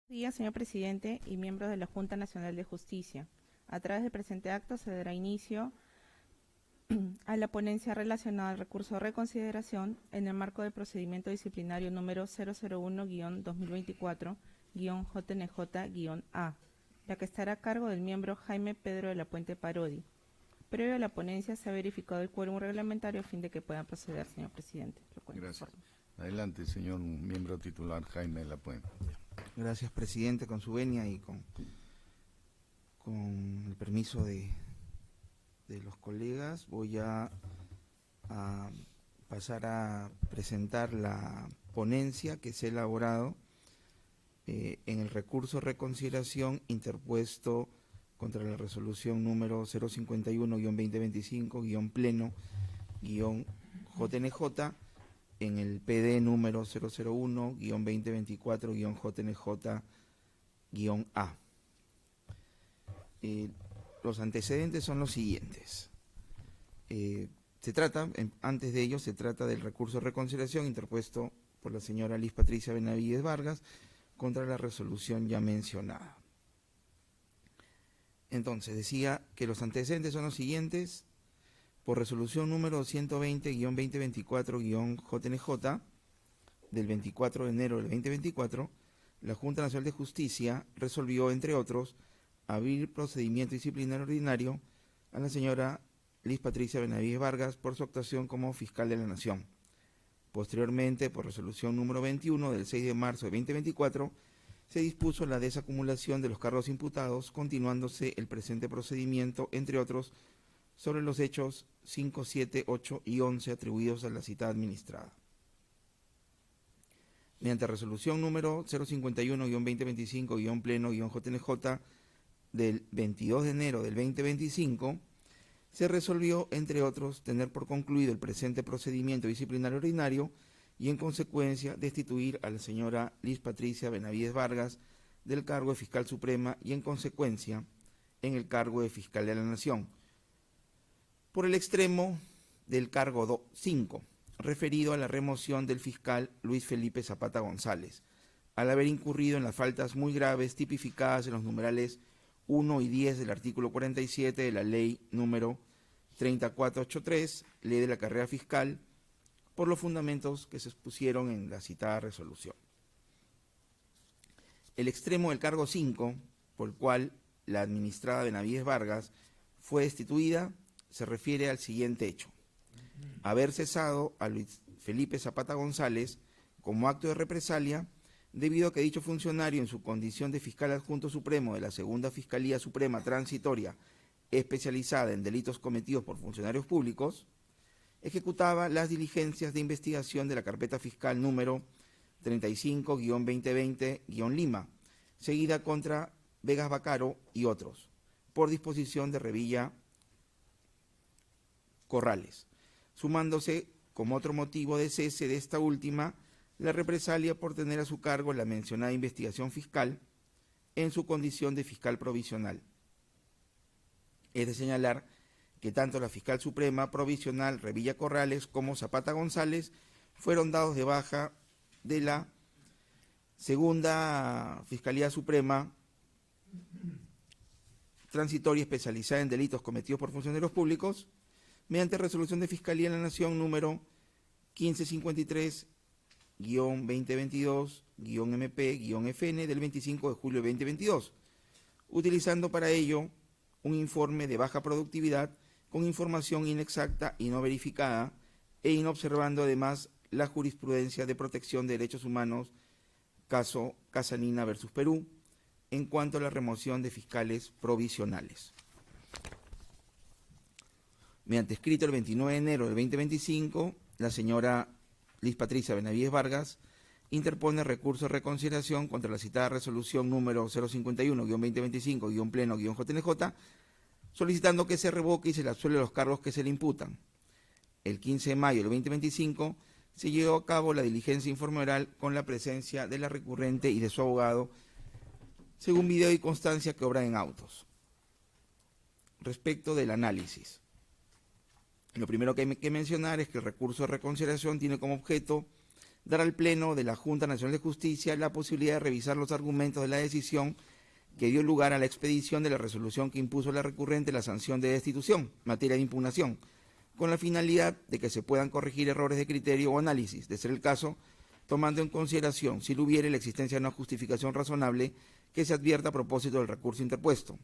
Día, señor presidente y miembros de la Junta Nacional de Justicia. A través del presente acto se dará inicio a la ponencia relacionada al recurso de reconsideración en el marco del procedimiento disciplinario número 001-2024-JNJ-A, la que estará a cargo del miembro Jaime Pedro de la Puente Parodi. Previo a la ponencia se ha verificado el quórum reglamentario a fin de que puedan proceder, señor presidente. Gracias. Adelante, señor miembro titular Jaime de la Puente. Gracias, presidente, con su venia y con el permiso de los colegas, voy a pasar a presentar la ponencia que se ha elaborado en el recurso de reconsideración interpuesto contra la resolución número 051-2025-Pleno-JNJ en el PD número 001-2024-JNJ-A. Los antecedentes son los siguientes. Antes de ello, se trata del recurso de reconsideración interpuesto por la señora Liz Patricia Benavides Vargas contra la resolución ya mencionada. Entonces, decía que los antecedentes son los siguientes. Por resolución número 120-2024-JNJ del 24 de enero del 2024, la Junta Nacional de Justicia resolvió, entre otros, abrir procedimiento disciplinario ordinario a la señora Liz Patricia Benavides Vargas por su actuación como fiscal de la Nación. Posteriormente, por resolución número 21 del 6 de marzo de 2024, se dispuso la desacumulación de los cargos imputados, continuándose el presente procedimiento, entre otros, sobre los hechos 5, 7, 8 y 11 atribuidos a la citada administrada. Mediante resolución número 051-2025-Pleno-JNJ del 22 de enero del 2025, se resolvió, entre otros, tener por concluido el presente procedimiento disciplinario ordinario y, en consecuencia, destituir a la señora Liz Patricia Benavides Vargas del cargo de Fiscal Suprema y, en consecuencia, en el cargo de Fiscal de la Nación, por el extremo del cargo 5, referido a la remoción del fiscal Luis Felipe Zapata González, al haber incurrido en las faltas muy graves tipificadas en los numerales 1 y 10 del artículo 47 de la ley número 3483, ley de la carrera fiscal, por los fundamentos que se expusieron en la citada resolución. El extremo del cargo 5, por el cual la administrada Benavides Vargas fue destituida, se refiere al siguiente hecho: haber cesado a Luis Felipe Zapata González como acto de represalia, debido a que dicho funcionario, en su condición de fiscal adjunto supremo de la Segunda Fiscalía Suprema Transitoria especializada en delitos cometidos por funcionarios públicos, ejecutaba las diligencias de investigación de la carpeta fiscal número 35-2020-Lima, seguida contra Vegas Bacaro y otros, por disposición de Revilla Corrales, sumándose como otro motivo de cese de esta última la represalia por tener a su cargo la mencionada investigación fiscal en su condición de fiscal provisional. Es de señalar que tanto la fiscal suprema provisional Revilla Corrales como Zapata González fueron dados de baja de la Segunda Fiscalía Suprema Transitoria especializada en delitos cometidos por funcionarios públicos, mediante resolución de Fiscalía de la Nación número 1553-2022-MP-FN del 25 de julio de 2022, utilizando para ello un informe de baja productividad con información inexacta y no verificada, e inobservando además la jurisprudencia de protección de derechos humanos, caso Casanina versus Perú, en cuanto a la remoción de fiscales provisionales. Mediante escrito el 29 de enero del 2025, la señora Liz Patricia Benavides Vargas interpone recurso de reconsideración contra la citada resolución número 051-2025-Pleno-JNJ, solicitando que se revoque y se le absuelve los cargos que se le imputan. El 15 de mayo del 2025 se llevó a cabo la diligencia informe oral con la presencia de la recurrente y de su abogado, según video y constancia que obran en autos. Respecto del análisis, lo primero que hay que mencionar es que el recurso de reconsideración tiene como objeto dar al Pleno de la Junta Nacional de Justicia la posibilidad de revisar los argumentos de la decisión que dio lugar a la expedición de la resolución que impuso la recurrente la sanción de destitución, materia de impugnación, con la finalidad de que se puedan corregir errores de criterio o análisis, de ser el caso, tomando en consideración, si lo hubiere, la existencia de una justificación razonable que se advierta a propósito del recurso interpuesto,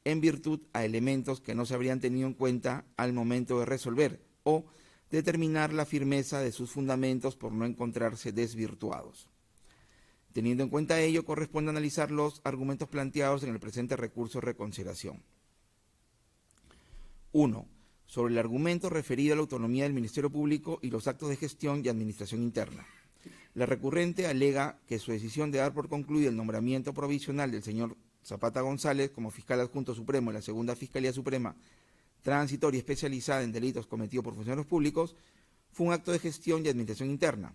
en virtud a elementos que no se habrían tenido en cuenta al momento de resolver o determinar la firmeza de sus fundamentos por no encontrarse desvirtuados. Teniendo en cuenta ello, corresponde analizar los argumentos planteados en el presente recurso de reconsideración. 1. Sobre el argumento referido a la autonomía del Ministerio Público y los actos de gestión y administración interna. La recurrente alega que su decisión de dar por concluido el nombramiento provisional del señor Zapata González como fiscal adjunto supremo en la Segunda Fiscalía Suprema transitoria especializada en delitos cometidos por funcionarios públicos fue un acto de gestión y administración interna,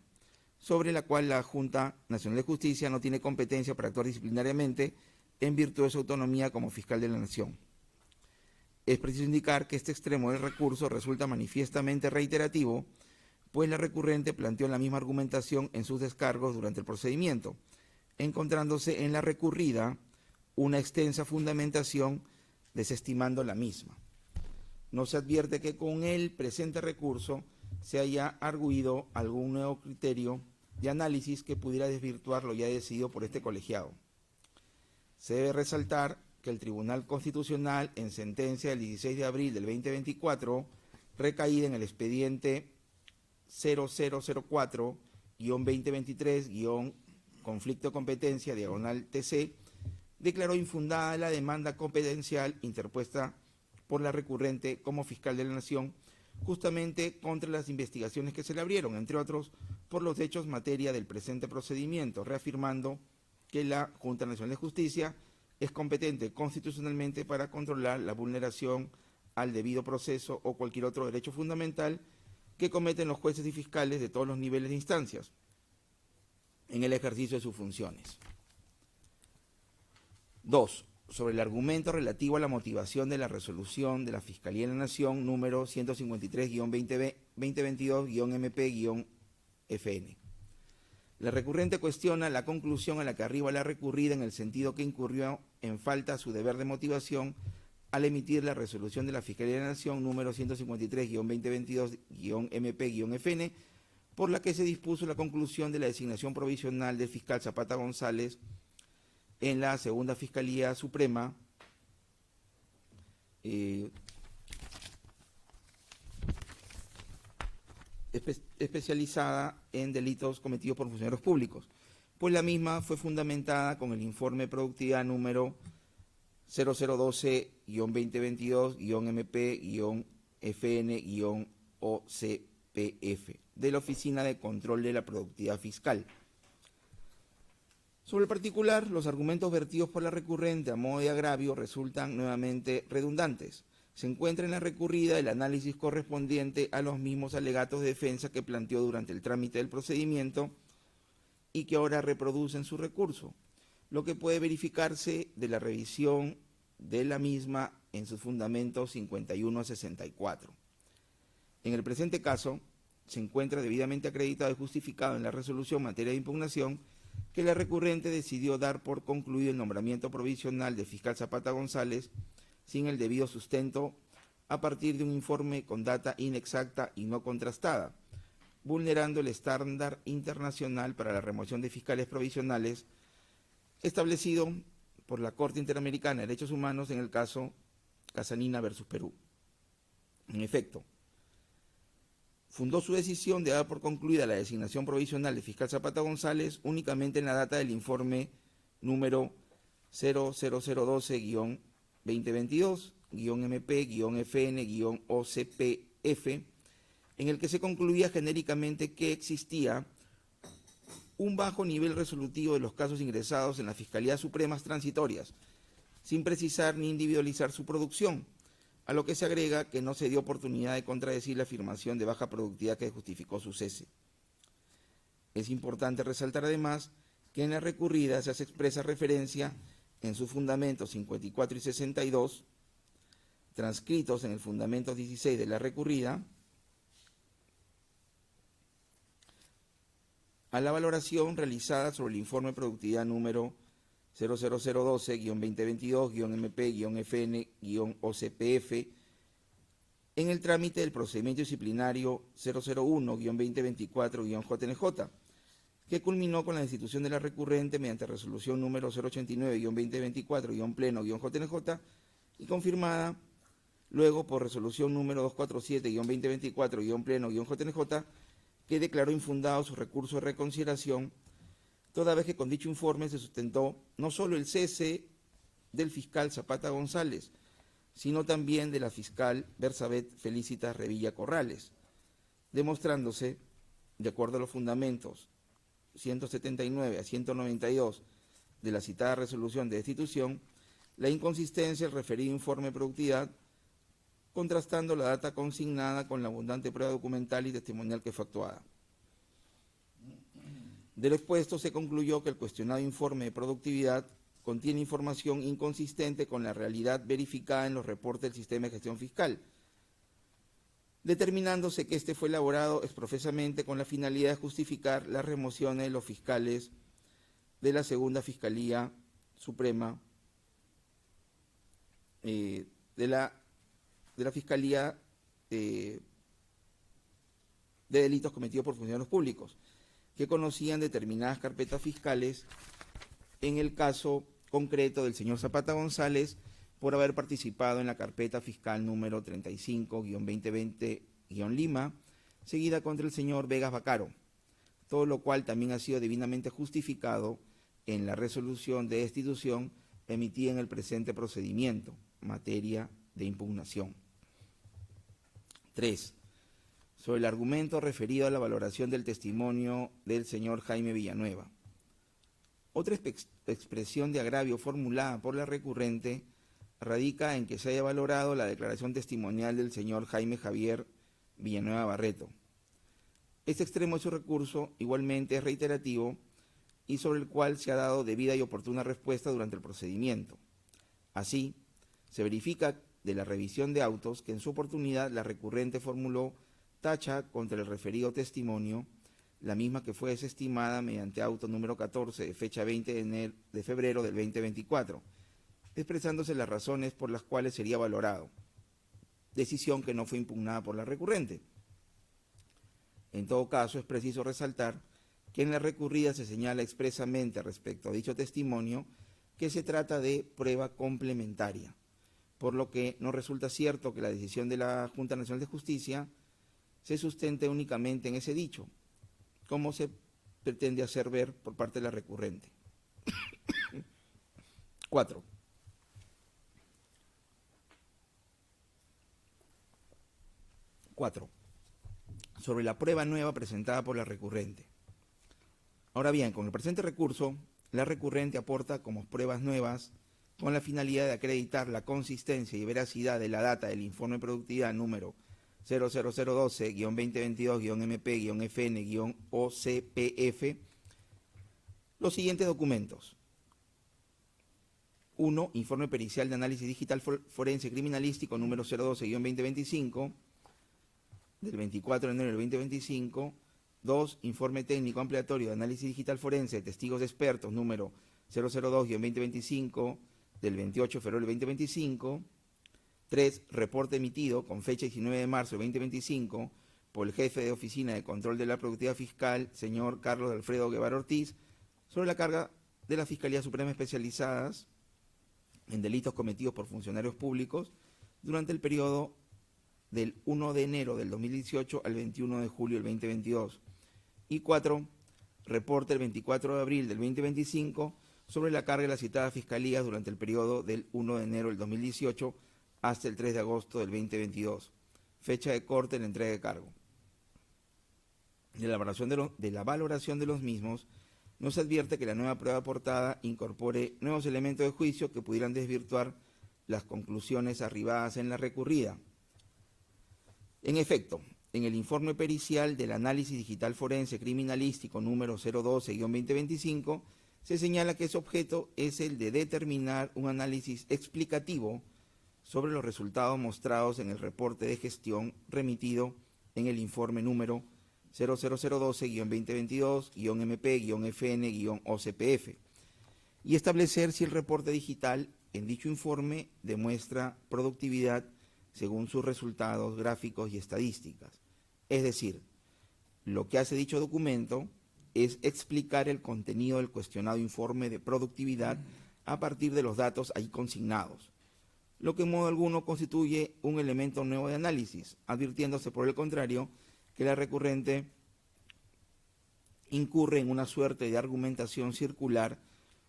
sobre la cual la Junta Nacional de Justicia no tiene competencia para actuar disciplinariamente en virtud de su autonomía como fiscal de la Nación. Es preciso indicar que este extremo del recurso resulta manifiestamente reiterativo, pues la recurrente planteó la misma argumentación en sus descargos durante el procedimiento, encontrándose en la recurrida una extensa fundamentación desestimando la misma. No se advierte que con el presente recurso se haya arguido algún nuevo criterio de análisis que pudiera desvirtuar lo ya decidido por este colegiado. Se debe resaltar que el Tribunal Constitucional, en sentencia del 16 de abril del 2024, recaída en el expediente 0004-2023- conflicto de competencia, /TC, declaró infundada la demanda competencial interpuesta por la recurrente como fiscal de la Nación, justamente contra las investigaciones que se le abrieron, entre otros, por los hechos materia del presente procedimiento, reafirmando que la Junta Nacional de Justicia es competente constitucionalmente para controlar la vulneración al debido proceso o cualquier otro derecho fundamental que cometen los jueces y fiscales de todos los niveles de instancias en el ejercicio de sus funciones. 2. Sobre el argumento relativo a la motivación de la resolución de la Fiscalía de la Nación número 153-2022-MP-FN. La recurrente cuestiona la conclusión a la que arriba la recurrida en el sentido que incurrió en falta a su deber de motivación al emitir la resolución de la Fiscalía de la Nación número 153-2022-MP-FN, por la que se dispuso la conclusión de la designación provisional del fiscal Zapata González en la Segunda Fiscalía Suprema, especializada en delitos cometidos por funcionarios públicos, pues la misma fue fundamentada con el informe de productividad número 0012-2022-MP-FN-OCPF de la Oficina de Control de la Productividad Fiscal. Sobre el particular, los argumentos vertidos por la recurrente a modo de agravio resultan nuevamente redundantes. Se encuentra en la recurrida el análisis correspondiente a los mismos alegatos de defensa que planteó durante el trámite del procedimiento y que ahora reproduce en su recurso, lo que puede verificarse de la revisión de la misma en sus fundamentos 51 a 64. En el presente caso, se encuentra debidamente acreditado y justificado en la resolución en materia de impugnación que la recurrente decidió dar por concluido el nombramiento provisional del fiscal Zapata González sin el debido sustento a partir de un informe con data inexacta y no contrastada, vulnerando el estándar internacional para la remoción de fiscales provisionales establecido por la Corte Interamericana de Derechos Humanos en el caso Casanina versus Perú. En efecto, fundó su decisión de dar por concluida la designación provisional del fiscal Zapata González únicamente en la data del informe número 00012-2022-MP-FN-OCPF, en el que se concluía genéricamente que existía un bajo nivel resolutivo de los casos ingresados en las Fiscalías Supremas transitorias, sin precisar ni individualizar su producción, a lo que se agrega que no se dio oportunidad de contradecir la afirmación de baja productividad que justificó su cese. Es importante resaltar además que en la recurrida se hace expresa referencia en sus fundamentos 54 y 62, transcritos en el fundamento 16 de la recurrida, a la valoración realizada sobre el informe de productividad número 00012-2022-MP-FN-OCPF en el trámite del procedimiento disciplinario 001-2024-JNJ, que culminó con la destitución de la recurrente mediante resolución número 089-2024-Pleno-JNJ y confirmada luego por resolución número 247-2024-Pleno-JNJ, que declaró infundado su recurso de reconsideración, toda vez que con dicho informe se sustentó no solo el cese del fiscal Zapata González, sino también de la fiscal Bersabet Felicitas Revilla Corrales, demostrándose, de acuerdo a los fundamentos 179 a 192 de la citada resolución de destitución, la inconsistencia del referido informe de productividad, contrastando la data consignada con la abundante prueba documental y testimonial que fue actuada. De lo expuesto se concluyó que el cuestionado informe de productividad contiene información inconsistente con la realidad verificada en los reportes del sistema de gestión fiscal, determinándose que este fue elaborado exprofesamente con la finalidad de justificar las remociones de los fiscales de la Segunda Fiscalía Suprema, de la Fiscalía de Delitos Cometidos por Funcionarios Públicos, que conocían determinadas carpetas fiscales en el caso concreto del señor Zapata González por haber participado en la carpeta fiscal número 35-2020-Lima, seguida contra el señor Vegas Bacaro, todo lo cual también ha sido divinamente justificado en la resolución de destitución emitida en el presente procedimiento, materia de impugnación. 3. Sobre el argumento referido a la valoración del testimonio del señor Jaime Villanueva. Otra expresión de agravio formulada por la recurrente radica en que se haya valorado la declaración testimonial del señor Jaime Javier Villanueva Barreto. Este extremo de su recurso igualmente es reiterativo y sobre el cual se ha dado debida y oportuna respuesta durante el procedimiento. Así, se verifica de la revisión de autos que en su oportunidad la recurrente formuló tacha contra el referido testimonio, la misma que fue desestimada mediante auto número 14 de fecha 20 de febrero del 2024, expresándose las razones por las cuales sería valorado, decisión que no fue impugnada por la recurrente. En todo caso, es preciso resaltar que en la recurrida se señala expresamente respecto a dicho testimonio que se trata de prueba complementaria, por lo que no resulta cierto que la decisión de la Junta Nacional de Justicia se sustente únicamente en ese dicho, como se pretende hacer ver por parte de la recurrente. 4. Sobre la prueba nueva presentada por la recurrente. Ahora bien, con el presente recurso, la recurrente aporta como pruebas nuevas con la finalidad de acreditar la consistencia y veracidad de la data del informe de productividad número 00012-2022-MP-FN-OCPF los siguientes documentos. 1. Informe pericial de análisis digital forense criminalístico número 012-2025 del 24 de enero del 2025. 2. Informe técnico ampliatorio de análisis digital forense de testigos expertos número 002-2025 del 28 de febrero del 2025. 3. Reporte emitido con fecha 19 de marzo de 2025 por el jefe de Oficina de Control de la Productividad Fiscal, señor Carlos Alfredo Guevara Ortiz, sobre la carga de la Fiscalía Suprema Especializadas en delitos cometidos por funcionarios públicos durante el periodo del 1 de enero del 2018 al 21 de julio del 2022. Y 4. Reporte el 24 de abril del 2025 sobre la carga de las citadas fiscalías durante el periodo del 1 de enero del 2018 hasta el 3 de agosto del 2022, fecha de corte en la entrega de cargo. De la valoración de los mismos, nos advierte que la nueva prueba aportada incorpore nuevos elementos de juicio que pudieran desvirtuar las conclusiones arribadas en la recurrida. En efecto, en el informe pericial del análisis digital forense criminalístico número 012-2025, se señala que ese objeto es el de determinar un análisis explicativo sobre los resultados mostrados en el reporte de gestión remitido en el informe número 00012-2022-MP-FN-OCPF y establecer si el reporte digital en dicho informe demuestra productividad según sus resultados gráficos y estadísticas. Es decir, lo que hace dicho documento es explicar el contenido del cuestionado informe de productividad a partir de los datos ahí consignados, lo que en modo alguno constituye un elemento nuevo de análisis, advirtiéndose por el contrario que la recurrente incurre en una suerte de argumentación circular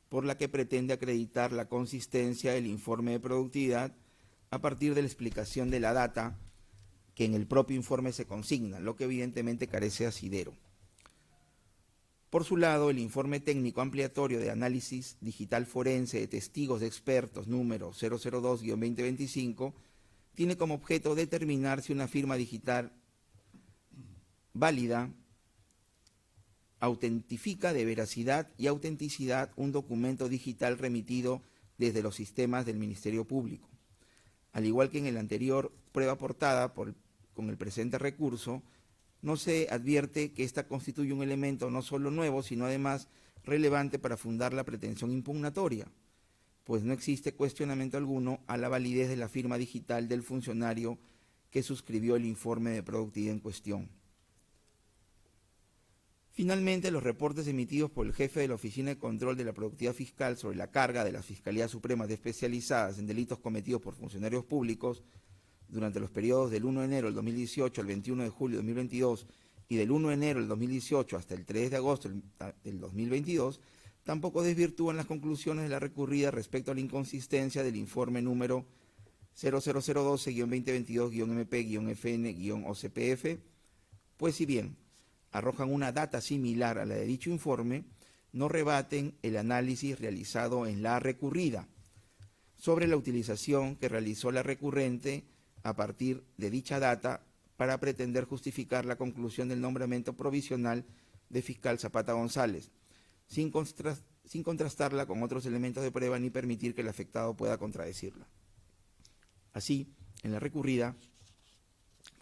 por la que pretende acreditar la consistencia del informe de productividad a partir de la explicación de la data que en el propio informe se consigna, lo que evidentemente carece de asidero. Por su lado, el informe técnico ampliatorio de análisis digital forense de testigos de expertos número 002-2025 tiene como objeto determinar si una firma digital válida autentifica de veracidad y autenticidad un documento digital remitido desde los sistemas del Ministerio Público. Al igual que en el anterior prueba aportada con el presente recurso, no se advierte que esta constituye un elemento no solo nuevo, sino además relevante para fundar la pretensión impugnatoria, pues no existe cuestionamiento alguno a la validez de la firma digital del funcionario que suscribió el informe de productividad en cuestión. Finalmente, los reportes emitidos por el jefe de la Oficina de Control de la Productividad Fiscal sobre la carga de las Fiscalías Supremas especializadas en delitos cometidos por funcionarios públicos durante los periodos del 1 de enero del 2018 al 21 de julio del 2022 y del 1 de enero del 2018 hasta el 3 de agosto del 2022, tampoco desvirtúan las conclusiones de la recurrida respecto a la inconsistencia del informe número 00012-2022-MP-FN-OCPF, pues si bien arrojan una data similar a la de dicho informe, no rebaten el análisis realizado en la recurrida sobre la utilización que realizó la recurrente a partir de dicha data para pretender justificar la conclusión del nombramiento provisional de fiscal Zapata González, sin contrastarla con otros elementos de prueba ni permitir que el afectado pueda contradecirla. Así, en la recurrida,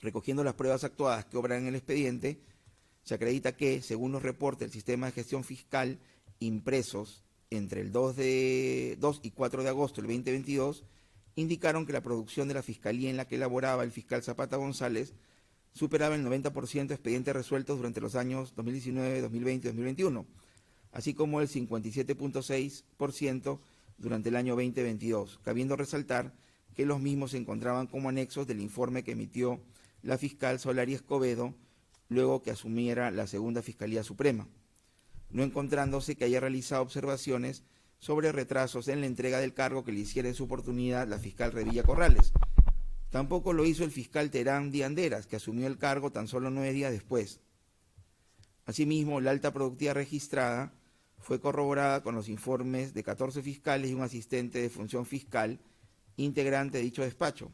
recogiendo las pruebas actuadas que obran en el expediente, se acredita que, según los reportes del sistema de gestión fiscal impresos entre el 2 y 4 de agosto del 2022, indicaron que la producción de la fiscalía en la que elaboraba el fiscal Zapata González superaba el 90% de expedientes resueltos durante los años 2019, 2020 y 2021, así como el 57.6% durante el año 2022, cabiendo resaltar que los mismos se encontraban como anexos del informe que emitió la fiscal Solari Escobedo luego que asumiera la segunda Fiscalía Suprema, no encontrándose que haya realizado observaciones sobre retrasos en la entrega del cargo que le hiciera en su oportunidad la fiscal Revilla Corrales. Tampoco lo hizo el fiscal Terán Dianderas, que asumió el cargo tan solo 9 días después. Asimismo, la alta productividad registrada fue corroborada con los informes de 14 fiscales y un asistente de función fiscal integrante de dicho despacho,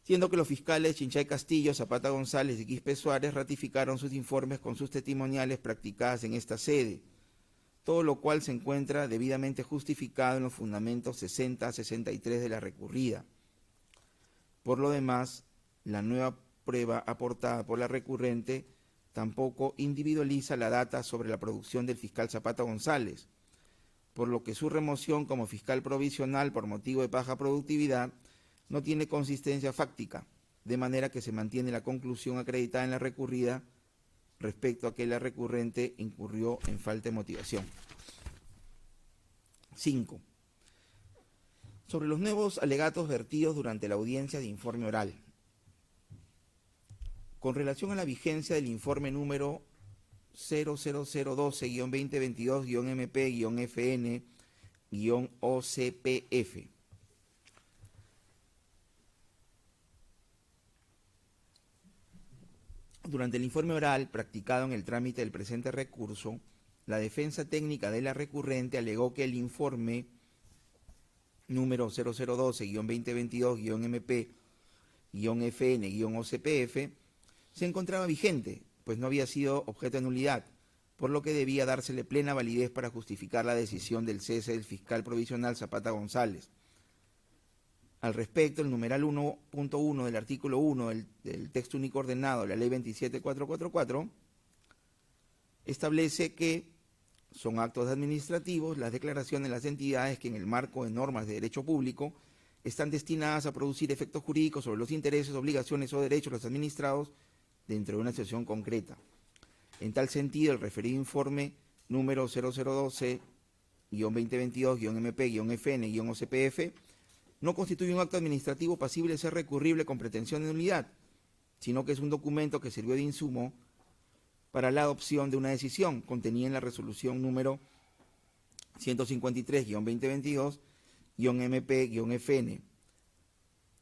siendo que los fiscales Chinchay Castillo, Zapata González y Quispe Suárez ratificaron sus informes con sus testimoniales practicadas en esta sede, todo lo cual se encuentra debidamente justificado en los fundamentos 60 a 63 de la recurrida. Por lo demás, la nueva prueba aportada por la recurrente tampoco individualiza la data sobre la producción del fiscal Zapata González, por lo que su remoción como fiscal provisional por motivo de baja productividad no tiene consistencia fáctica, de manera que se mantiene la conclusión acreditada en la recurrida respecto a que la recurrente incurrió en falta de motivación. 5. Sobre los nuevos alegatos vertidos durante la audiencia de informe oral. Con relación a la vigencia del informe número 00012-2022-MP-FN-OCPF, durante el informe oral practicado en el trámite del presente recurso, la defensa técnica de la recurrente alegó que el informe número 0012-2022-MP-FN-OCPF se encontraba vigente, pues no había sido objeto de nulidad, por lo que debía dársele plena validez para justificar la decisión del cese del fiscal provisional Zapata González. Al respecto, el numeral 1.1 del artículo 1 del texto único ordenado de la Ley 27444 establece que son actos administrativos las declaraciones de las entidades que en el marco de normas de derecho público están destinadas a producir efectos jurídicos sobre los intereses, obligaciones o derechos de los administrados dentro de una situación concreta. En tal sentido, el referido informe número 0012-2022-MP-FN-OCPF no constituye un acto administrativo pasible de ser recurrible con pretensión de nulidad, sino que es un documento que sirvió de insumo para la adopción de una decisión contenida en la resolución número 153-2022-MP-FN.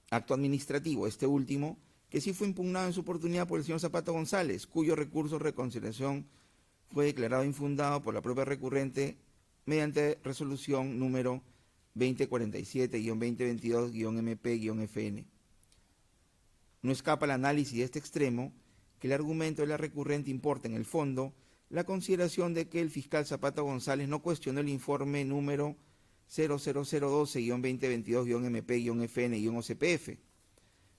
Acto administrativo, este último, que sí fue impugnado en su oportunidad por el señor Zapata González, cuyo recurso de reconsideración fue declarado infundado por la propia recurrente mediante resolución número 2047-2022-MP-FN. No escapa al análisis de este extremo que el argumento de la recurrente importa en el fondo la consideración de que el fiscal Zapata González no cuestionó el informe número 00012-2022-MP-FN-OCPF.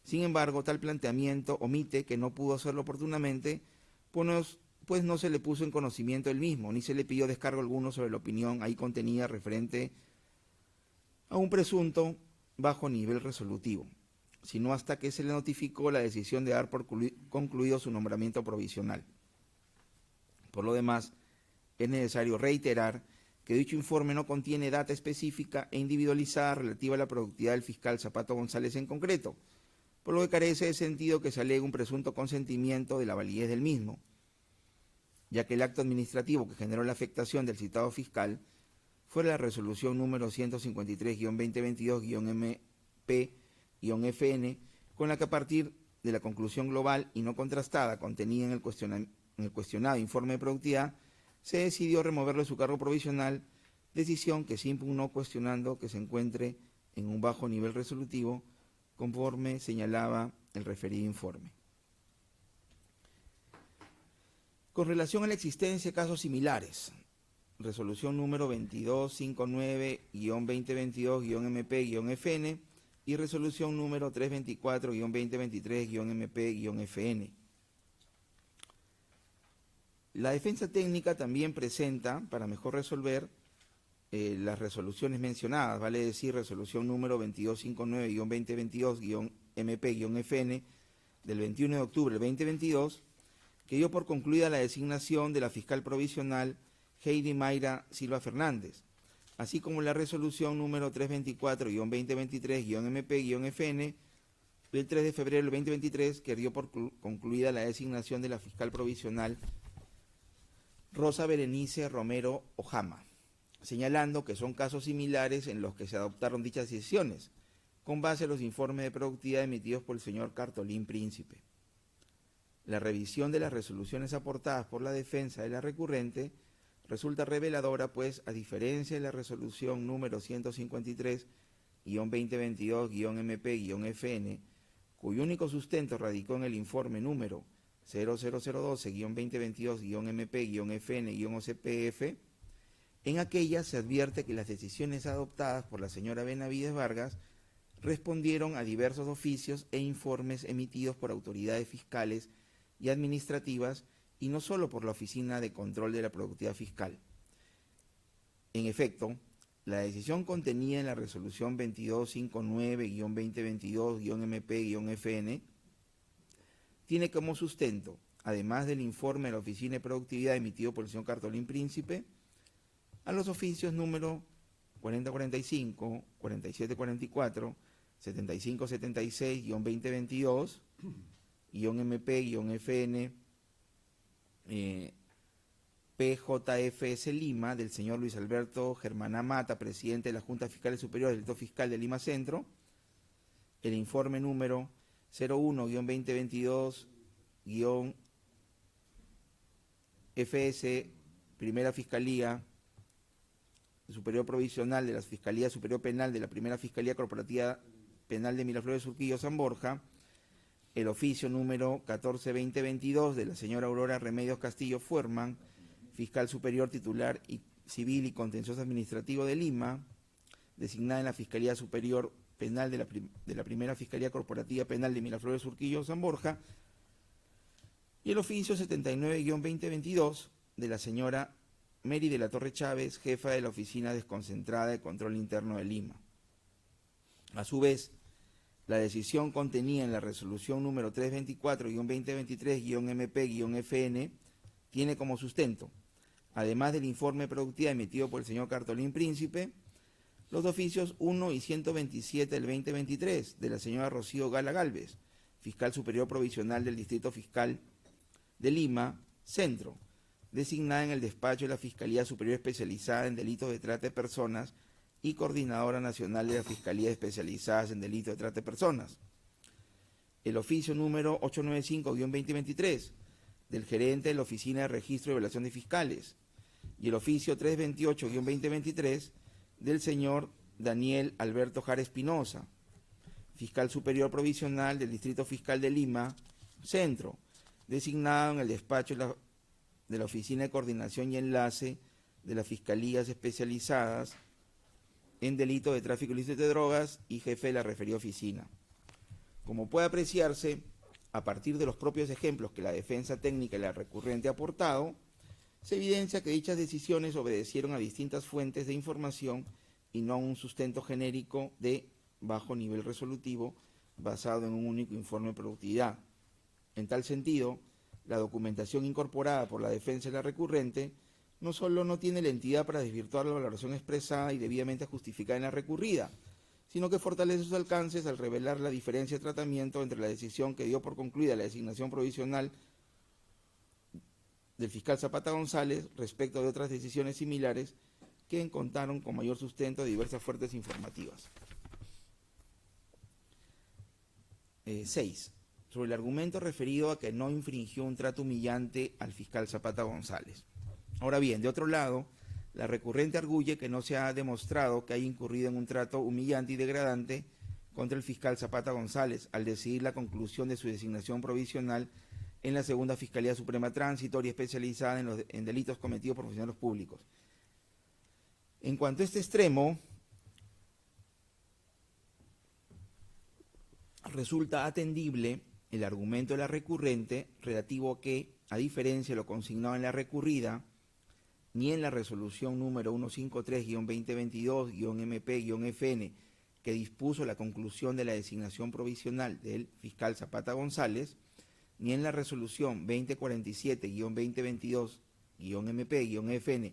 Sin embargo, tal planteamiento omite que no pudo hacerlo oportunamente, pues no se le puso en conocimiento del mismo, ni se le pidió descargo alguno sobre la opinión ahí contenida referente a un presunto bajo nivel resolutivo, sino hasta que se le notificó la decisión de dar por concluido su nombramiento provisional. Por lo demás, es necesario reiterar que dicho informe no contiene data específica e individualizada relativa a la productividad del fiscal Zapata González en concreto, por lo que carece de sentido que se alegue un presunto consentimiento de la validez del mismo, ya que el acto administrativo que generó la afectación del citado fiscal fue la resolución número 153-2022-MP-FN, con la que a partir de la conclusión global y no contrastada contenida en el cuestionado informe de productividad, se decidió removerle su cargo provisional, decisión que se impugnó cuestionando que se encuentre en un bajo nivel resolutivo, conforme señalaba el referido informe. Con relación a la existencia de casos similares, resolución número 2259-2022-MP-FN y resolución número 324-2023-MP-FN. La defensa técnica también presenta, para mejor resolver, las resoluciones mencionadas, vale decir, resolución número 2259-2022-MP-FN del 21 de octubre del 2022, que dio por concluida la designación de la fiscal provisional Heidi Mayra Silva Fernández, así como la resolución número 324-2023-MP-FN del 3 de febrero del 2023, que dio por concluida la designación de la fiscal provisional Rosa Berenice Romero Ojama, señalando que son casos similares en los que se adoptaron dichas decisiones, con base a los informes de productividad emitidos por el señor Cartolín Príncipe. La revisión de las resoluciones aportadas por la defensa de la recurrente resulta reveladora, pues, a diferencia de la resolución número 153-2022-MP-FN, cuyo único sustento radicó en el informe número 00012-2022-MP-FN-OCPF, en aquella se advierte que las decisiones adoptadas por la señora Benavides Vargas respondieron a diversos oficios e informes emitidos por autoridades fiscales y administrativas, y no solo por la Oficina de Control de la Productividad Fiscal. En efecto, la decisión contenida en la resolución 2259-2022-MP-FN tiene como sustento, además del informe de la Oficina de Productividad emitido por el señor Cartolín Príncipe, a los oficios número 4045, 4744, 7576-2022, MP-FN, PJFS Lima, del señor Luis Alberto Germán Mata, presidente de la Junta Fiscal Superior del Distrito Fiscal de Lima Centro, el informe número 01-2022-FS, Primera Fiscalía Superior Provisional de la Fiscalía Superior Penal de la Primera Fiscalía Corporativa Penal de Miraflores Surquillo San Borja, el oficio número 14-2022 de la señora Aurora Remedios Castillo Fuerman, fiscal superior titular y civil y contencioso administrativo de Lima, designada en la Fiscalía Superior penal de la Primera Fiscalía Corporativa Penal de Miraflores, Surquillo, San Borja, y el oficio 79-2022 de la señora Mary de la Torre Chávez, jefa de la Oficina Desconcentrada de Control Interno de Lima. A su vez, la decisión contenida en la resolución número 324-2023-MP-FN tiene como sustento, además del informe de productividad emitido por el señor Cartolín Príncipe, los oficios 1 y 127 del 2023 de la señora Rocío Gala Gálvez, fiscal superior provisional del Distrito Fiscal de Lima, Centro, designada en el despacho de la Fiscalía Superior Especializada en Delitos de Trata de Personas y Coordinadora Nacional de la Fiscalía Especializadas en Delitos de Trata de Personas. El oficio número 895-2023 del gerente de la Oficina de Registro y Evaluación de Fiscales y el oficio 328-2023 del señor Daniel Alberto Jara Espinosa, fiscal superior provisional del Distrito Fiscal de Lima, Centro, designado en el despacho de la Oficina de Coordinación y Enlace de las Fiscalías Especializadas en Delitos de Tráfico Ilícito de Drogas y jefe de la referida oficina. Como puede apreciarse, a partir de los propios ejemplos que la defensa técnica y la recurrente ha aportado, se evidencia que dichas decisiones obedecieron a distintas fuentes de información y no a un sustento genérico de bajo nivel resolutivo basado en un único informe de productividad. En tal sentido, la documentación incorporada por la defensa y la recurrente no solo no tiene la entidad para desvirtuar la valoración expresada y debidamente justificada en la recurrida, sino que fortalece sus alcances al revelar la diferencia de tratamiento entre la decisión que dio por concluida la designación provisional del fiscal Zapata González respecto de otras decisiones similares que contaron con mayor sustento de diversas fuentes informativas. 6. Sobre el argumento referido a que no infringió un trato humillante al fiscal Zapata González. Ahora bien, de otro lado, la recurrente arguye que no se ha demostrado que haya incurrido en un trato humillante y degradante contra el fiscal Zapata González al decidir la conclusión de su designación provisional en la Segunda Fiscalía Suprema Transitoria especializada en delitos cometidos por funcionarios públicos. En cuanto a este extremo, resulta atendible el argumento de la recurrente relativo a que, a diferencia de lo consignado en la recurrida, ni en la resolución número 153-2022-MP-FN, que dispuso la conclusión de la designación provisional del fiscal Zapata González, ni en la resolución 2047-2022-MP-FN,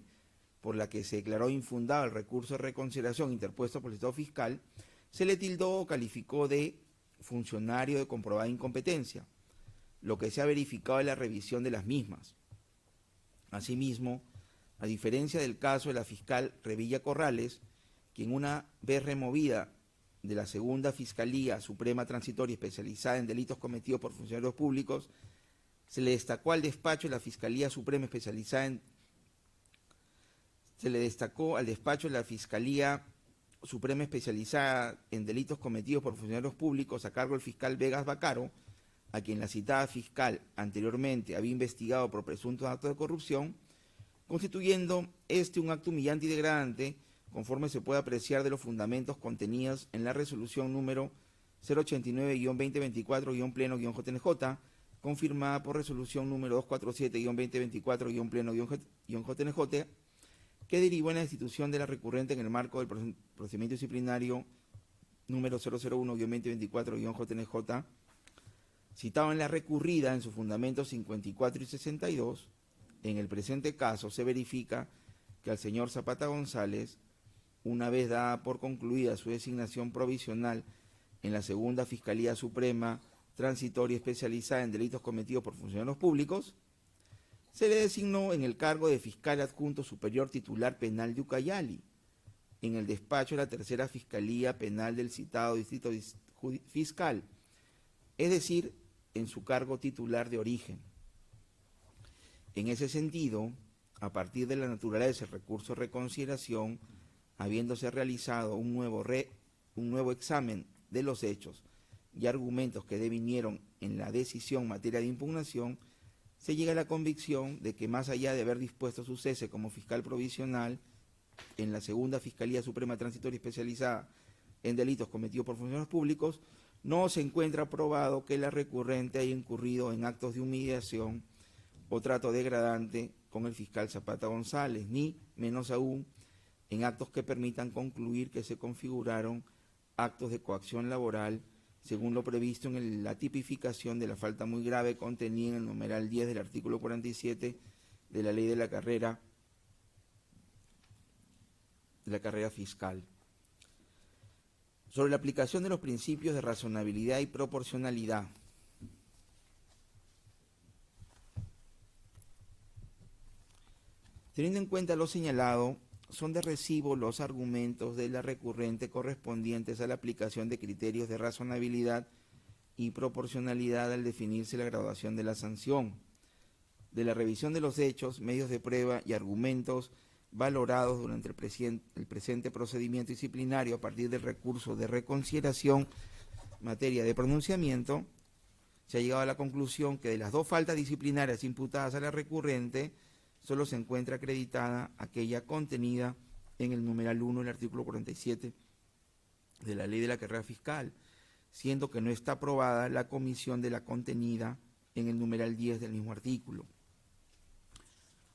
por la que se declaró infundado el recurso de reconsideración interpuesto por el Estado Fiscal, se le tildó o calificó de funcionario de comprobada incompetencia, lo que se ha verificado en la revisión de las mismas. Asimismo, a diferencia del caso de la fiscal Revilla Corrales, quien una vez removida de la Segunda Fiscalía Suprema Transitoria especializada en delitos cometidos por funcionarios públicos, se le destacó al despacho de la Fiscalía Suprema especializada en delitos cometidos por funcionarios públicos a cargo del fiscal Vegas Bacaro, a quien la citada fiscal anteriormente había investigado por presuntos actos de corrupción, constituyendo un acto humillante y degradante, conforme se puede apreciar de los fundamentos contenidos en la resolución número 089-2024-Pleno-JNJ, confirmada por resolución número 247-2024-Pleno-JNJ, que derivó en la institución de la recurrente en el marco del procedimiento disciplinario número 001-2024-JNJ, citado en la recurrida en sus fundamentos 54 y 62. En el presente caso se verifica que al señor Zapata González, una vez dada por concluida su designación provisional en la Segunda Fiscalía Suprema Transitoria especializada en delitos cometidos por funcionarios públicos, se le designó en el cargo de fiscal adjunto superior titular penal de Ucayali, en el despacho de la Tercera Fiscalía Penal del citado Distrito Fiscal, es decir, en su cargo titular de origen. En ese sentido, a partir de la naturaleza del recurso de reconsideración, habiéndose realizado un nuevo examen de los hechos y argumentos que devinieron en la decisión en materia de impugnación, se llega a la convicción de que más allá de haber dispuesto su cese como fiscal provisional en la Segunda Fiscalía Suprema Transitoria Especializada en delitos cometidos por funcionarios públicos, no se encuentra probado que la recurrente haya incurrido en actos de humillación o trato degradante con el fiscal Zapata González, ni, menos aún, en actos que permitan concluir que se configuraron actos de coacción laboral según lo previsto en la tipificación de la falta muy grave contenida en el numeral 10 del artículo 47 de la ley de la carrera fiscal. Sobre la aplicación de los principios de razonabilidad y proporcionalidad. Teniendo en cuenta lo señalado, son de recibo los argumentos de la recurrente correspondientes a la aplicación de criterios de razonabilidad y proporcionalidad al definirse la graduación de la sanción, de la revisión de los hechos, medios de prueba y argumentos valorados durante el presente procedimiento disciplinario a partir del recurso de reconsideración materia de pronunciamiento, se ha llegado a la conclusión que de las dos faltas disciplinarias imputadas a la recurrente, solo se encuentra acreditada aquella contenida en el numeral 1 del artículo 47 de la ley de la carrera fiscal, siendo que no está aprobada la comisión de la contenida en el numeral 10 del mismo artículo.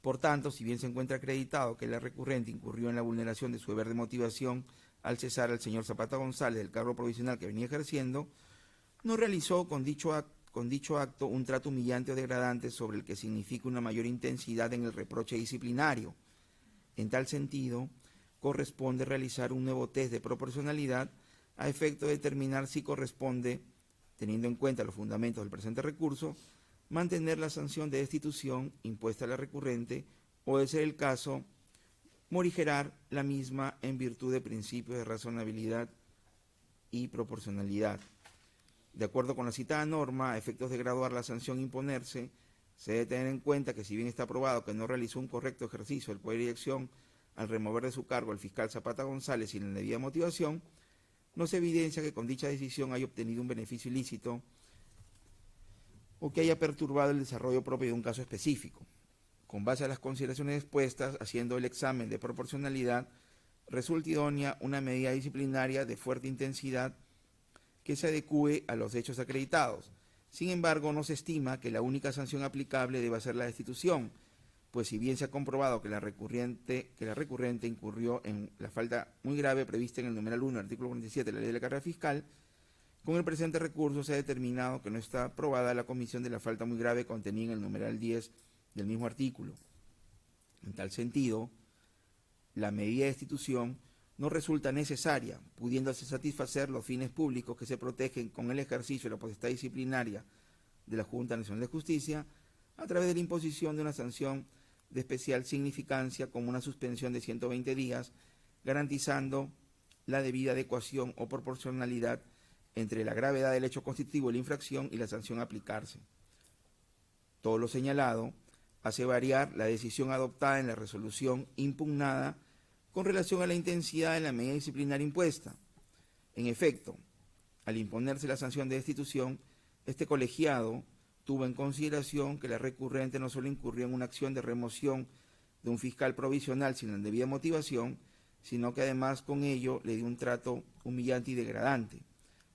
Por tanto, si bien se encuentra acreditado que la recurrente incurrió en la vulneración de su deber de motivación al cesar al señor Zapata González del cargo provisional que venía ejerciendo, no realizó con dicho acto un trato humillante o degradante sobre el que significa una mayor intensidad en el reproche disciplinario. En tal sentido, corresponde realizar un nuevo test de proporcionalidad a efecto de determinar si corresponde, teniendo en cuenta los fundamentos del presente recurso, mantener la sanción de destitución impuesta a la recurrente o, de ser el caso, morigerar la misma en virtud de principios de razonabilidad y proporcionalidad. De acuerdo con la citada norma, a efectos de graduar la sanción a imponerse, se debe tener en cuenta que si bien está probado que no realizó un correcto ejercicio del poder de dirección al remover de su cargo al fiscal Zapata González sin la debida motivación, no se evidencia que con dicha decisión haya obtenido un beneficio ilícito o que haya perturbado el desarrollo propio de un caso específico. Con base a las consideraciones expuestas, haciendo el examen de proporcionalidad, resulta idónea una medida disciplinaria de fuerte intensidad que se adecúe a los hechos acreditados. Sin embargo, no se estima que la única sanción aplicable deba ser la destitución, pues si bien se ha comprobado que la recurrente incurrió en la falta muy grave prevista en el numeral 1 del artículo 47 de la ley de la carrera fiscal, con el presente recurso se ha determinado que no está aprobada la comisión de la falta muy grave contenida en el numeral 10 del mismo artículo. En tal sentido, la medida de destitución no resulta necesaria, pudiéndose satisfacer los fines públicos que se protegen con el ejercicio de la potestad disciplinaria de la Junta Nacional de Justicia a través de la imposición de una sanción de especial significancia como una suspensión de 120 días, garantizando la debida adecuación o proporcionalidad entre la gravedad del hecho constitutivo de la infracción y la sanción a aplicarse. Todo lo señalado hace variar la decisión adoptada en la resolución impugnada con relación a la intensidad de la medida disciplinaria impuesta. En efecto, al imponerse la sanción de destitución, este colegiado tuvo en consideración que la recurrente no solo incurrió en una acción de remoción de un fiscal provisional sin la debida motivación, sino que además con ello le dio un trato humillante y degradante.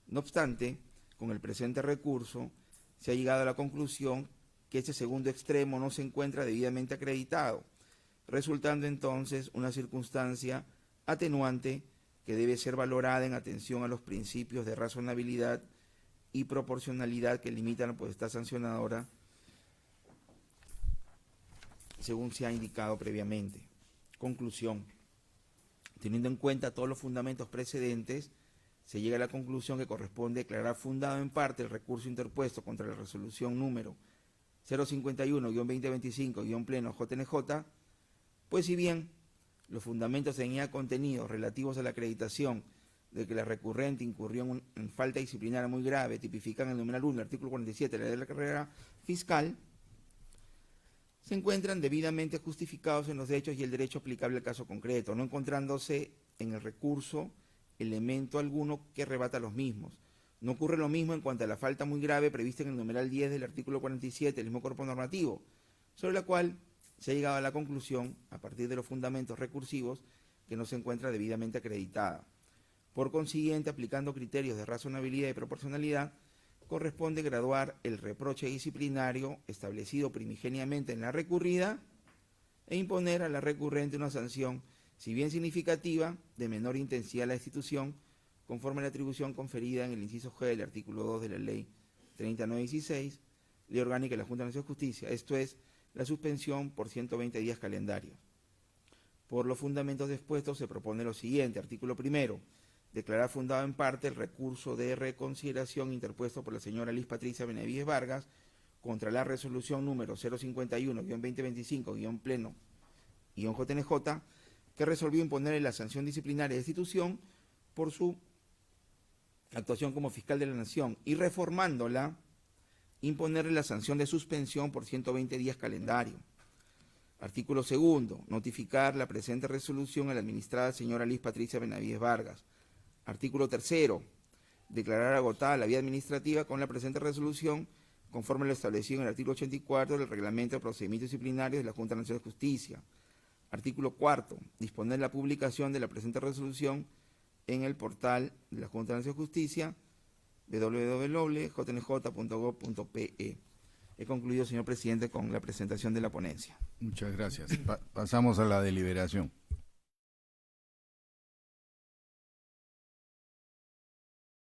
No obstante, con el presente recurso se ha llegado a la conclusión que este segundo extremo no se encuentra debidamente acreditado, resultando entonces una circunstancia atenuante que debe ser valorada en atención a los principios de razonabilidad y proporcionalidad que limitan la potestad sancionadora, según se ha indicado previamente. Conclusión. Teniendo en cuenta todos los fundamentos precedentes, se llega a la conclusión que corresponde declarar fundado en parte el recurso interpuesto contra la resolución número 051-2025-Pleno JNJ, pues si bien los fundamentos en ella contenidos relativos a la acreditación de que la recurrente incurrió en falta disciplinaria muy grave, tipifican en el numeral 1 del artículo 47 de la ley de la carrera fiscal, se encuentran debidamente justificados en los hechos y el derecho aplicable al caso concreto, no encontrándose en el recurso elemento alguno que rebata los mismos. No ocurre lo mismo en cuanto a la falta muy grave prevista en el numeral 10 del artículo 47 del mismo cuerpo normativo, sobre la cual se ha llegado a la conclusión, a partir de los fundamentos recursivos, que no se encuentra debidamente acreditada. Por consiguiente, aplicando criterios de razonabilidad y proporcionalidad, corresponde graduar el reproche disciplinario establecido primigeniamente en la recurrida e imponer a la recurrente una sanción, si bien significativa, de menor intensidad a la institución, conforme a la atribución conferida en el inciso G del artículo 2 de la Ley 3916, Ley Orgánica de la Junta Nacional de Justicia, esto es, la suspensión por 120 días calendarios. Por los fundamentos expuestos se propone lo siguiente: artículo primero, declarar fundado en parte el recurso de reconsideración interpuesto por la señora Liz Patricia Benavides Vargas contra la resolución número 051-2025-Pleno-JNJ, que resolvió imponerle la sanción disciplinaria de destitución por su actuación como fiscal de la Nación y, reformándola, imponerle la sanción de suspensión por 120 días calendario. Artículo segundo, notificar la presente resolución a la administrada señora Liz Patricia Benavides Vargas. Artículo tercero, declarar agotada la vía administrativa con la presente resolución conforme a lo establecido en el artículo 84 del Reglamento de Procedimientos Disciplinarios de la Junta Nacional de Justicia. Artículo cuarto, disponer la publicación de la presente resolución en el portal de la Junta Nacional de Justicia, www.jnj.gov.pe. He concluido, señor presidente, con la presentación de la ponencia. Muchas gracias. Pasamos a la deliberación.